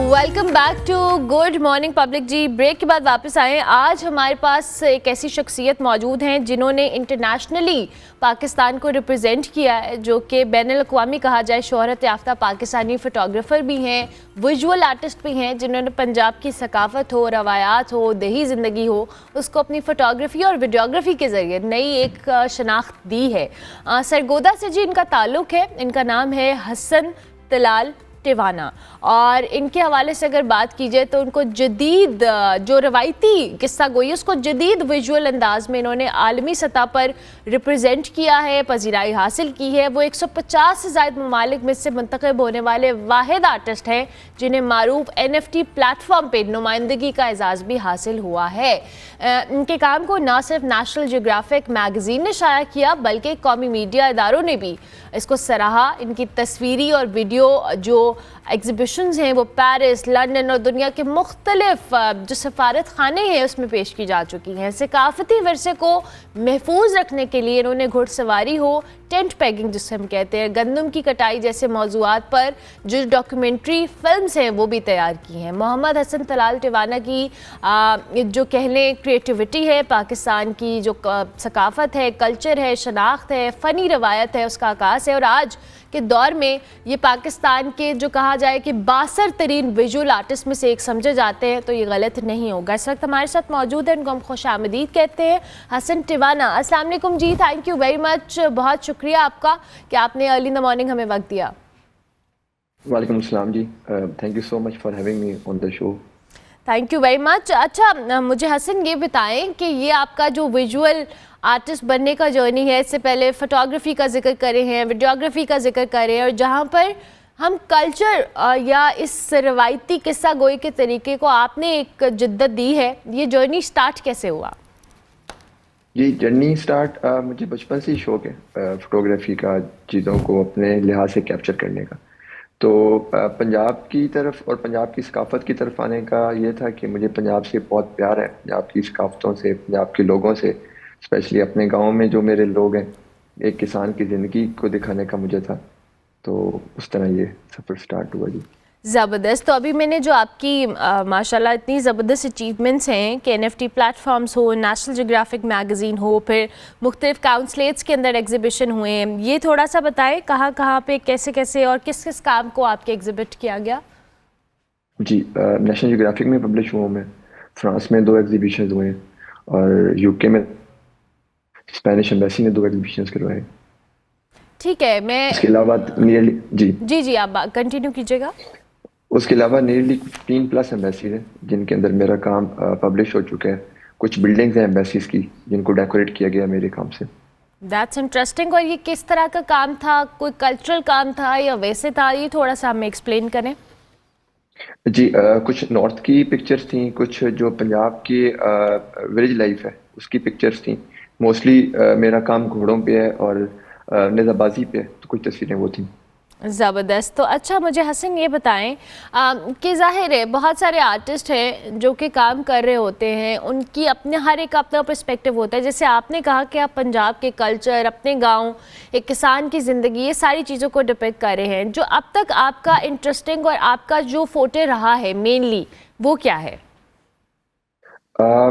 Welcome back to good morning public ji. Break के बाद वापस आए। आज हमारे पास एक ऐसी शख्सियत मौजूद हैं जिन्होंने इंटरनेशनली पाकिस्तान को रिप्रेजेंट किया है, जो कि बैनुल-अक़वामी कहा जाए शोहरत याफ्ता पाकिस्तानी फ़ोटोग्राफ़र भी हैं, विजुअल आर्टिस्ट भी हैं, जिन्होंने पंजाब की सकाफ़त हो, रवायात हो, दही ज़िंदगी हो, उसको अपनी फ़ोटोग्राफ़ी और वीडियोग्राफ़ी के ज़रिए नई एक शनाख्त दी है। सरगोदा से जी इनका ताल्लुक़ है। इनका नाम है हसन तलाल टिवाना और इनके हवाले से अगर बात की जाए तो उनको जदीद जो रवायती किस्सा गोई उसको जदीद विजुअल अंदाज में इन्होंने आलमी सतह पर रिप्रेजेंट किया है, पजीराई हासिल की है। वो 150 से ज़ायद ममालिक में से मुंतखब होने वाले वाहिद आर्टिस्ट हैं जिन्हें मारूफ NFT प्लेटफॉर्म पर नुमाइंदगी का एजाज़ भी हासिल हुआ है। इनके काम को न सिर्फ नेशनल जियोग्राफिक मैगज़ीन ने शाया किया बल्कि कौमी मीडिया इदारों ने भी इसको सराहा। इनकी तस्वीरी और वीडियो जो एग्जिबिशंस हैं वो पेरिस, लंदन और दुनिया के मुख्तलिफ जो सफारत खाने हैं उसमें पेश की जा चुकी हैं। सकाफती विरसे को महफूज रखने के लिए इन्होंने घुड़सवारी हो, टेंट पैगिंग जिसे हम कहते हैं, गंदम की कटाई जैसे मौज़ूआत पर जो डॉक्यूमेंट्री फिल्म्स हैं वो भी तैयार की हैं। मोहम्मद हसन तलाल टिवाना की जो कह लें क्रिएटिविटी है, पाकिस्तान की जो सकाफ़त है, कल्चर है, शनाख्त है, फ़नी रवायत है, उसका आकाश है। और आज के दौर में ये पाकिस्तान के जो कहा जाए कि बासर तरीन विजुअल आर्टिस्ट में से एक समझे जाते हैं तो ये गलत नहीं होगा। इस वक्त हमारे साथ मौजूद है, उनको हम खुश आमदीद कहते हैं, हसन टिवाना। अस्सलाम वालेकुम जी, थैंक यू वेरी मच, बहुत शुक्रिया आपका कि आपने अर्ली इन द मॉर्निंग हमें वक्त दिया। वालेकुम अस्सलाम जी, thank you so much for having me on the show. Thank you very much. अच्छा, मुझे हसन ये बताएं कि ये आपका जो विजुअल आर्टिस्ट बनने का जर्नी है, इससे पहले फ़ोटोग्राफ़ी का जिक्र करे हैं, वीडियोग्राफ़ी का जिक्र करें, और जहाँ पर हम कल्चर या इस रवायती किस्सा गोई के तरीके को आपने एक जिद्दत दी है, ये जर्नी स्टार्ट कैसे हुआ? ये जर्नी स्टार्ट मुझे बचपन से ही शौक है फ़ोटोग्राफ़ी का, चीज़ों को अपने लिहाज से कैप्चर करने का। तो पंजाब की तरफ और पंजाब की सकाफ़त की तरफ आने का ये था कि मुझे पंजाब से बहुत प्यार है, पंजाब की सकाफ़तों से, पंजाब के लोगों से, स्पेशली अपने गांव में जो मेरे लोग हैं, एक किसान की ज़िंदगी को दिखाने का मुझे था। तो उस तरह ये सफ़र स्टार्ट हुआ जी। ज़बरदस्त। तो अभी मैंने जो आपकी माशाल्लाह इतनी ज़बरदस्त अचीवमेंट्स हैं कि NFT प्लेटफॉर्म्स हो, नेशनल जियोग्राफिक मैगज़ीन हो, फिर मुख्तलिफ काउंसलेट्स के अंदर एग्जीबिशन हुए हैं, ये थोड़ा सा बताएं कहाँ कहाँ पे, कैसे कैसे और किस किस काम को आपके एग्जिबिट किया गया? जी, नेशनल जियोग्राफिक में पब्लिश हुआ मैं, फ्रांस में 2 एग्जीबिशन हुए हैं और यूके में स्पेनिश एम्बेसी ने 2 एग्जीबिशन करवाए। ठीक है, मैं इसके अलावा नियरली जी आप कंटिन्यू कीजिएगा। उसके अलावा नियरली 15+ एम्बेसीज हैं जिनके अंदर मेरा काम पब्लिश हो चुका है। कुछ बिल्डिंग्स हैं एम्बेसीज की जिनको डेकोरेट किया गया मेरे काम से। That's interesting. और ये किस तरह का काम था? कोई कल्चरल काम था या वैसे था? ये थोड़ा सा हमें एक्सप्लेन करें। जी, कुछ नॉर्थ की पिक्चर्स थी, कुछ जो पंजाब की विलेज लाइफ है उसकी पिक्चर्स थी। मोस्टली मेरा काम घोड़ों पे है और नेज़ाबाजी पे है, तो कुछ तस्वीरें वो थी। ज़बरदस्त। तो अच्छा, मुझे हसन ये बताएं कि ज़ाहिर है बहुत सारे आर्टिस्ट हैं जो कि काम कर रहे होते हैं, उनकी अपने हर एक अपना पर्सपेक्टिव होता है। जैसे आपने कहा कि आप पंजाब के कल्चर, अपने गांव, एक किसान की ज़िंदगी, ये सारी चीज़ों को डिपिक्ट कर रहे हैं। जो अब तक आपका इंटरेस्टिंग और आपका जो फोटे रहा है मेनली, वो क्या है?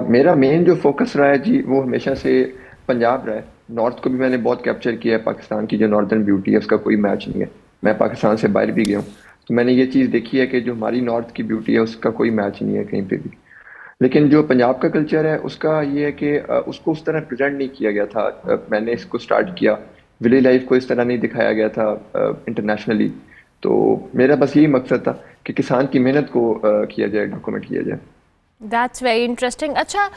मेरा मेन जो फोकस रहा है जी वो हमेशा से पंजाब रहा है। नॉर्थ को भी मैंने बहुत कैप्चर किया है, पाकिस्तान की जो नॉर्दर्न ब्यूटी है उसका कोई मैच नहीं है। मैं पाकिस्तान से बाहर भी गया हूँ तो मैंने ये चीज़ देखी है कि जो हमारी नॉर्थ की ब्यूटी है उसका कोई मैच नहीं है कहीं पे भी। लेकिन जो पंजाब का कल्चर है उसका ये है कि उसको उस तरह प्रेजेंट नहीं किया गया था। मैंने इसको स्टार्ट किया, विलेज लाइफ को इस तरह नहीं दिखाया गया था इंटरनेशनली। तो मेरा बस यही मकसद था कि किसान की मेहनत को किया जाए, डॉक्यूमेंट किया जाए। That's very interesting. अच्छा,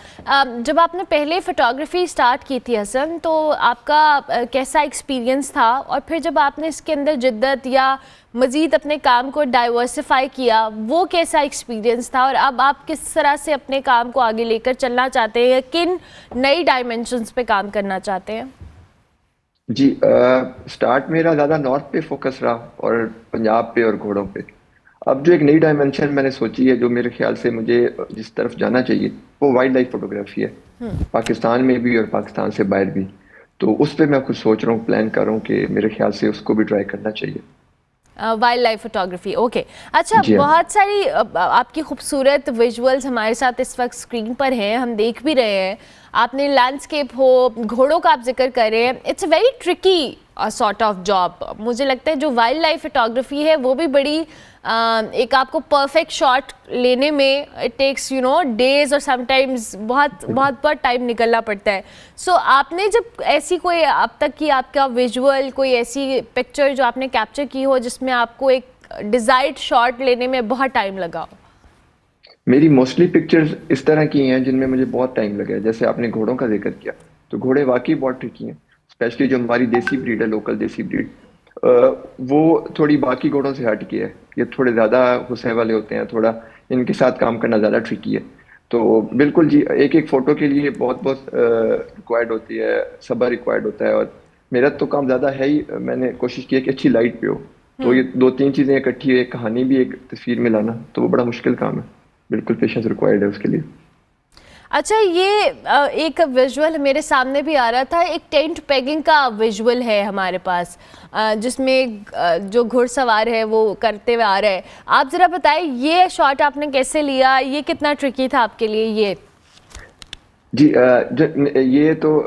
जब आपने पहले फ़ोटोग्राफ़ी स्टार्ट की थी हसन, तो आपका कैसा एक्सपीरियंस था? और फिर जब आपने इसके अंदर जिद्दत या मज़ीद अपने काम को डाइवर्सिफाई किया, वो कैसा एक्सपीरियंस था? और अब आप किस तरह से अपने काम को आगे लेकर चलना चाहते हैं, किन नई डायमेंशंस पे काम करना चाहते हैं? जी, स्टार्ट मेरा ज़्यादा नॉर्थ पे फोकस रहा और पंजाब पे और घोड़ों पे। अब जो एक नई डायमेंशन मैंने सोची है, जो मेरे ख्याल से मुझे जिस तरफ जाना चाहिए, वो वाइल्ड लाइफ फोटोग्राफी है, पाकिस्तान में भी और पाकिस्तान से बाहर भी। तो उस पे मैं कुछ सोच रहा हूँ, प्लान कर रहा हूँ कि मेरे ख्याल से उसको भी ट्राई करना चाहिए। Wild life photography, okay. अच्छा, जी हाँ। बहुत सारी आपकी खूबसूरत विजुअल्स हमारे साथ इस वक्त स्क्रीन पर हैं, हम देख भी रहे हैं। आपने लैंडस्केप हो, घोड़ों का आप जिक्र कर रहे हैं। It's a very tricky sort of job. मुझे लगता है जो वाइल्ड लाइफ फोटोग्राफी है वो भी बड़ी एक आपको परफेक्ट शॉट लेने में इट टेक्स डेज और समटाइम्स बहुत टाइम निकलना पड़ता है। सो आपने जब ऐसी कोई अब तक की आपका विजुअल, कोई ऐसी पिक्चर जो आपने कैप्चर की हो जिसमें आपको एक डिजायर्ड शॉट लेने में बहुत टाइम लगा हो? मेरी मोस्टली पिक्चर्स इस तरह की हैं जिनमें मुझे बहुत टाइम लगा है। जैसे आपने घोड़ों का जिक्र किया, तो घोड़े वाकई बहुत ट्रिकी हैं, स्पेशली जो हमारी देसी ब्रीड है, लोकल देसी ब्रीड, वो थोड़ी बाकी घोड़ों से हट की है। ये थोड़े ज़्यादा गुस्से वाले होते हैं, थोड़ा इनके साथ काम करना ज़्यादा ट्रिकी है। तो बिल्कुल जी, एक एक फ़ोटो के लिए बहुत बहुत रिक्वायर्ड होती है, सब्र रिक्वायर्ड होता है। और मेरा तो काम ज़्यादा है ही, मैंने कोशिश की है कि अच्छी लाइट पे हो, तो ये दो तीन चीज़ें इकट्ठी, एक कहानी भी एक तस्वीर में लाना, तो वो बड़ा मुश्किल काम है। बिल्कुल पेशेंस रिक्वायर्ड है उसके लिए। अच्छा, ये एक विजुअल मेरे सामने भी आ रहा था, एक टेंट पेगिंग का विजुअल है हमारे पास, जिसमें जो घुड़सवार है वो करते हुए आ रहा है। आप ज़रा बताएं ये शॉट आपने कैसे लिया, ये कितना ट्रिकी था आपके लिए? ये जी, ये तो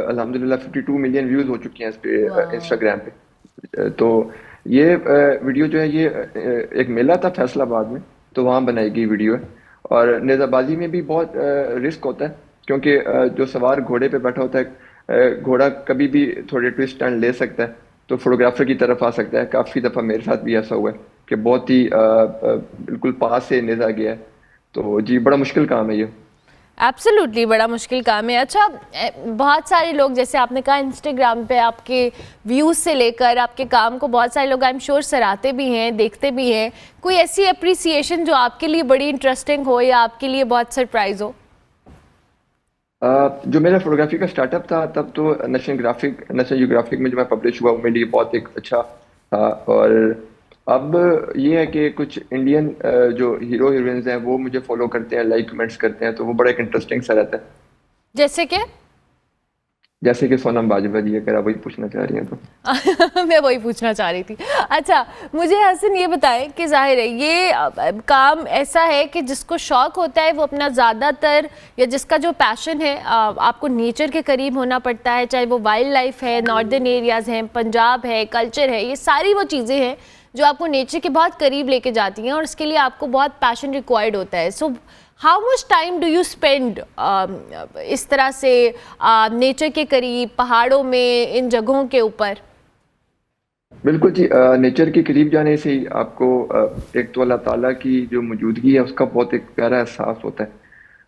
अल्हम्दुलिल्लाह 52 मिलियन व्यूज हो चुकी हैं इस पे, इंस्टाग्राम पे। तो ये वीडियो जो है, ये एक मेला था फैसलाबाद में, तो वहाँ बनाई गई वीडियो है। और नेज़ाबाजी में भी बहुत रिस्क होता है, क्योंकि जो सवार घोड़े पे बैठा होता है, घोड़ा कभी भी थोड़े ट्विस्ट टर्न ले सकता है, तो फोटोग्राफर की तरफ आ सकता है। काफ़ी दफ़ा मेरे साथ भी ऐसा हुआ है कि बहुत ही बिल्कुल पास से नेज़ा गया है। तो जी, बड़ा मुश्किल काम है ये। एब्सोल्युटली बड़ा मुश्किल काम है। अच्छा, बहुत सारे लोग, जैसे आपने कहा इंस्टाग्राम पे आपके व्यूज़ से लेकर आपके काम को बहुत सारे लोग आई एम श्योर सराहते भी हैं, देखते भी हैं। कोई ऐसी अप्रिसिएशन जो आपके लिए बड़ी इंटरेस्टिंग हो या आपके लिए बहुत सरप्राइज हो? जो मेरा फोटोग्राफी का स्टार्टअप था, तब तो नेशनल ज्योग्राफिक में जो मैं पब्लिश हुआ, वो मेरे लिए बहुत एक अच्छा था। और अब ये है कि कुछ इंडियन जो हीरो हीरोइंस हैं वो मुझे फॉलो करते हैं, लाइक कमेंट्स करते हैं, तो वो बड़ा एक इंटरेस्टिंग सा रहता है। जैसे कि जैसे कि सोनम बाजवा जी, अगर आप वही पूछना चाह रही हैं तो। मैं वही पूछना चाह रही थी। अच्छा, मुझे हसन ये बताएं कि जाहिर है ये काम ऐसा है कि जिसको शौक होता है वो अपना ज़्यादातर, या जिसका जो पैशन है, आपको नेचर के करीब होना पड़ता है, चाहे वो वाइल्ड लाइफ है, नॉर्दर्न एरियाज़ हैं, पंजाब है, कल्चर है, ये सारी वो चीज़ें हैं जो आपको नेचर के बहुत करीब लेके जाती हैं और उसके लिए आपको बहुत पैशन रिक्वायर्ड होता है। So how much time do you spend इस तरह से नेचर के करीब, पहाड़ों में, इन जगहों के ऊपर? बिल्कुल जी, नेचर के करीब जाने से ही आपको एक तो अल्लाह ताला की जो मौजूदगी है उसका बहुत एक प्यारा एहसास होता है,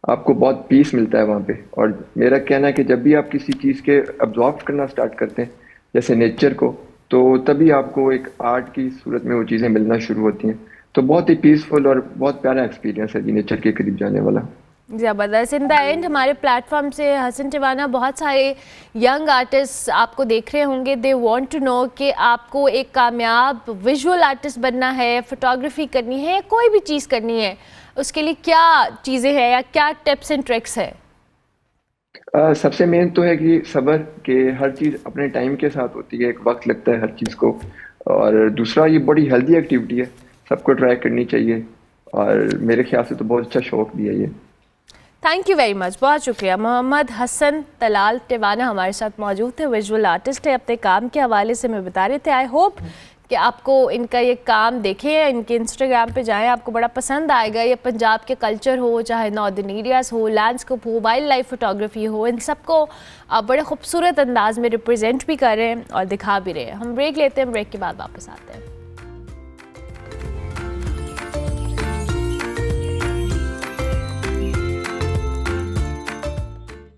आपको बहुत पीस मिलता है वहाँ पे। और मेरा कहना है कि जब भी आप किसी चीज़ के अब्जॉर्व करना स्टार्ट करते हैं, जैसे नेचर को, तो तभी आपको एक आर्ट की सूरत में वो चीज़ें मिलना शुरू होती हैं। तो बहुत ही पीसफुल और बहुत प्यारा एक्सपीरियंस है जी, नेचर के करीब जाने वाला। ज़बरदस्त। इन द एंड हमारे प्लेटफॉर्म से हसन टिवाना, बहुत सारे यंग आर्टिस्ट आपको देख रहे होंगे, दे वांट टू नो कि आपको एक कामयाब विजुअल आर्टिस्ट बनना है, फोटोग्राफी करनी है, कोई भी चीज़ करनी है, उसके लिए क्या चीज़ें हैं या क्या टिप्स एंड ट्रिक्स है? सबसे मेन तो है कि सब्र, के हर चीज़ अपने टाइम के साथ होती है, एक वक्त लगता है हर चीज़ को। और दूसरा, ये बड़ी हेल्दी एक्टिविटी है, सबको ट्राई करनी चाहिए, और मेरे ख्याल से तो बहुत अच्छा शौक भी है ये। थैंक यू वेरी मच, बहुत शुक्रिया। मोहम्मद हसन तलाल टिवाना हमारे साथ मौजूद थे, विजुअल आर्टिस्ट है, अपने काम के हवाले से मैं बता रहे थे। आई होप कि आपको इनका ये काम देखें, इनके इंस्टाग्राम पे जाएं, आपको बड़ा पसंद आएगा। ये पंजाब के कल्चर हो, चाहे नॉर्दर्न एरियाज़ हो, लैंडस्केप हो, वाइल्ड लाइफ फोटोग्राफी हो, इन सबको बड़े खूबसूरत अंदाज में रिप्रेजेंट भी कर रहे हैं और दिखा भी रहे हैं। हम ब्रेक लेते हैं, ब्रेक के बाद वापस आते हैं।